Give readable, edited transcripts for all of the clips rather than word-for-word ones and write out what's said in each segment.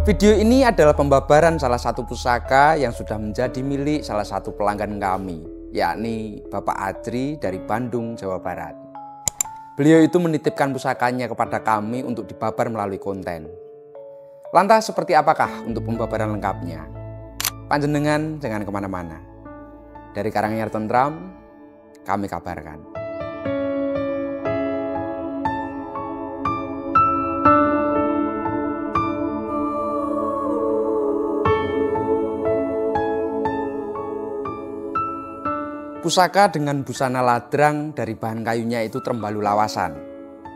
Video ini adalah pembabaran salah satu pusaka yang sudah menjadi milik salah satu pelanggan kami, yakni Bapak Adri dari Bandung, Jawa Barat. Beliau itu menitipkan pusakanya kepada kami untuk dibabar melalui konten. Lantas seperti apakah untuk pembabaran lengkapnya? Panjenengan jangan kemana-mana. Dari Karanganyar Tentram, kami kabarkan. Pusaka dengan busana ladrang dari bahan kayunya itu trembalu lawasan.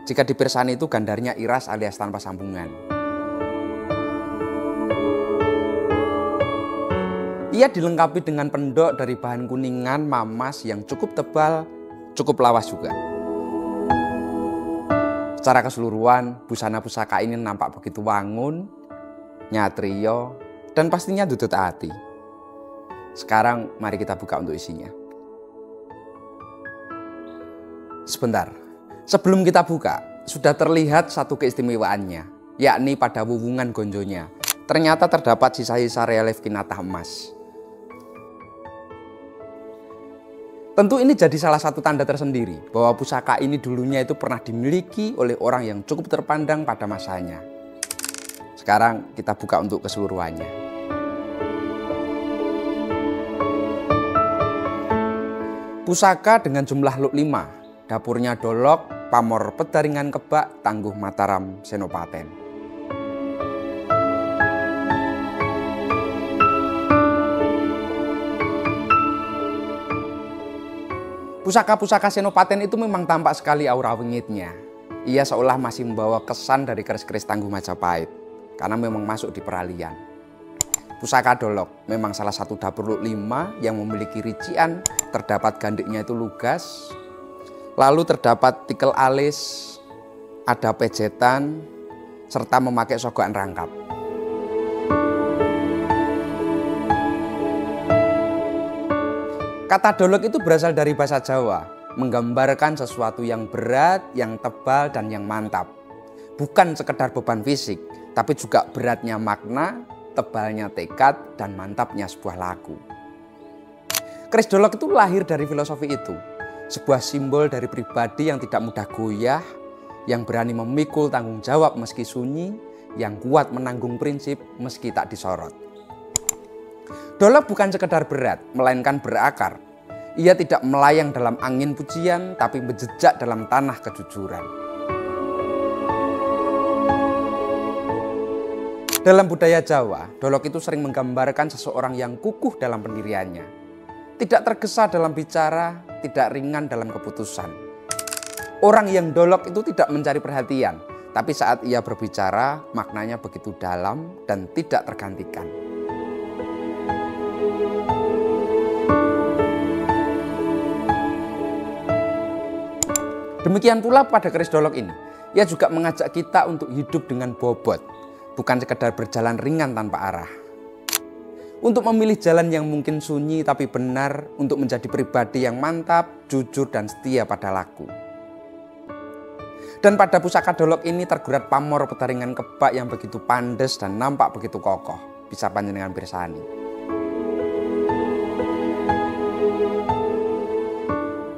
Jika dipirsani itu gandarnya iras alias tanpa sambungan. Ia dilengkapi dengan pendok dari bahan kuningan mamas yang cukup tebal, cukup lawas juga. Secara keseluruhan, busana pusaka ini nampak begitu wangun, nyatrio, dan pastinya dudut hati. Sekarang mari kita buka untuk isinya. Sebentar, sebelum kita buka, sudah terlihat satu keistimewaannya, yakni pada wuwungan gonjonya. Ternyata terdapat sisa-sisa relief kinatah emas. Tentu ini jadi salah satu tanda tersendiri bahwa pusaka ini dulunya itu pernah dimiliki oleh orang yang cukup terpandang pada masanya. Sekarang kita buka untuk keseluruhannya. Pusaka dengan jumlah luk 5. Dapurnya Dolok, pamor Pedaringan Kebak, Tangguh Mataram, Senopaten. Pusaka-pusaka Senopaten itu memang tampak sekali aura wengitnya. Ia seolah masih membawa kesan dari keris-keris Tangguh Majapahit, karena memang masuk di peralihan. Pusaka Dolok memang salah satu dapur luk 5 yang memiliki rician, terdapat gandiknya itu lugas. Lalu terdapat tikel alis, ada pejetan, serta memakai sogokan rangkap. Kata dolok itu berasal dari bahasa Jawa, menggambarkan sesuatu yang berat, yang tebal, dan yang mantap. Bukan sekedar beban fisik, tapi juga beratnya makna, tebalnya tekad, dan mantapnya sebuah laku. Keris dolok itu lahir dari filosofi itu. Sebuah simbol dari pribadi yang tidak mudah goyah, yang berani memikul tanggung jawab meski sunyi, yang kuat menanggung prinsip meski tak disorot. Dolok bukan sekedar berat, melainkan berakar. Ia tidak melayang dalam angin pujian, tapi menjejak dalam tanah kejujuran. Dalam budaya Jawa, dolok itu sering menggambarkan seseorang yang kukuh dalam pendiriannya. Tidak tergesa dalam bicara, tidak ringan dalam keputusan. Orang yang dolok itu tidak mencari perhatian, tapi saat ia berbicara, maknanya begitu dalam dan tidak tergantikan. Demikian pula pada keris dolok ini, ia juga mengajak kita untuk hidup dengan bobot, bukan sekedar berjalan ringan tanpa arah. Untuk memilih jalan yang mungkin sunyi tapi benar, untuk menjadi pribadi yang mantap, jujur, dan setia pada laku. Dan pada pusaka dolok ini tergurat pamor Pedaringan Kebak yang begitu pandes dan nampak begitu kokoh. Bisa panjenengan pirsani.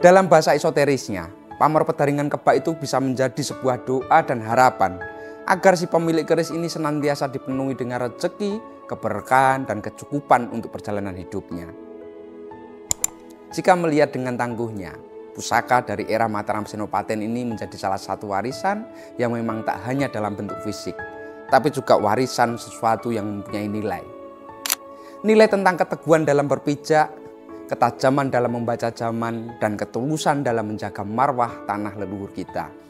Dalam bahasa esoterisnya, pamor Pedaringan Kebak itu bisa menjadi sebuah doa dan harapan agar si pemilik keris ini senantiasa dipenuhi dengan rezeki, keberkahan, dan kecukupan untuk perjalanan hidupnya. Jika melihat dengan tangguhnya, pusaka dari era Mataram Senopaten ini menjadi salah satu warisan yang memang tak hanya dalam bentuk fisik, tapi juga warisan sesuatu yang mempunyai nilai. Nilai tentang keteguhan dalam berpijak, ketajaman dalam membaca zaman, dan ketulusan dalam menjaga marwah tanah leluhur kita.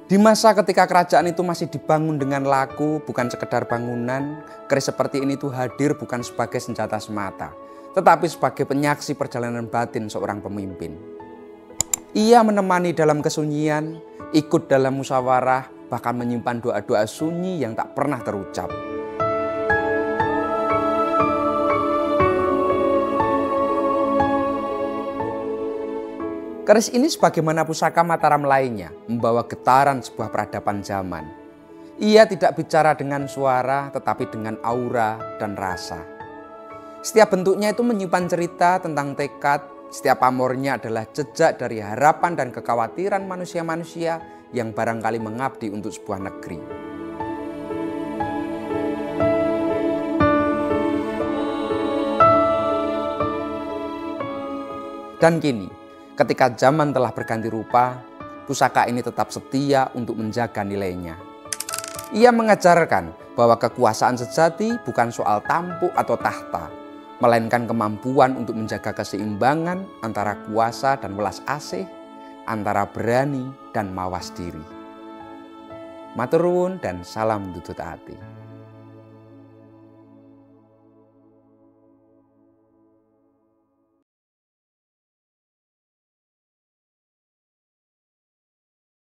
Di masa ketika kerajaan itu masih dibangun dengan laku, bukan sekedar bangunan, keris seperti ini tuh hadir bukan sebagai senjata semata, tetapi sebagai penyaksi perjalanan batin seorang pemimpin. Ia menemani dalam kesunyian, ikut dalam musyawarah, bahkan menyimpan doa-doa sunyi yang tak pernah terucap. Keris ini sebagaimana pusaka Mataram lainnya membawa getaran sebuah peradaban zaman. Ia tidak bicara dengan suara, tetapi dengan aura dan rasa. Setiap bentuknya itu menyimpan cerita tentang tekad. Setiap pamornya adalah jejak dari harapan dan kekhawatiran manusia-manusia yang barangkali mengabdi untuk sebuah negeri. Dan kini, ketika zaman telah berganti rupa, pusaka ini tetap setia untuk menjaga nilainya. Ia mengajarkan bahwa kekuasaan sejati bukan soal tampuk atau tahta, melainkan kemampuan untuk menjaga keseimbangan antara kuasa dan welas asih, antara berani dan mawas diri. Matur nuwun dan salam tutut ati.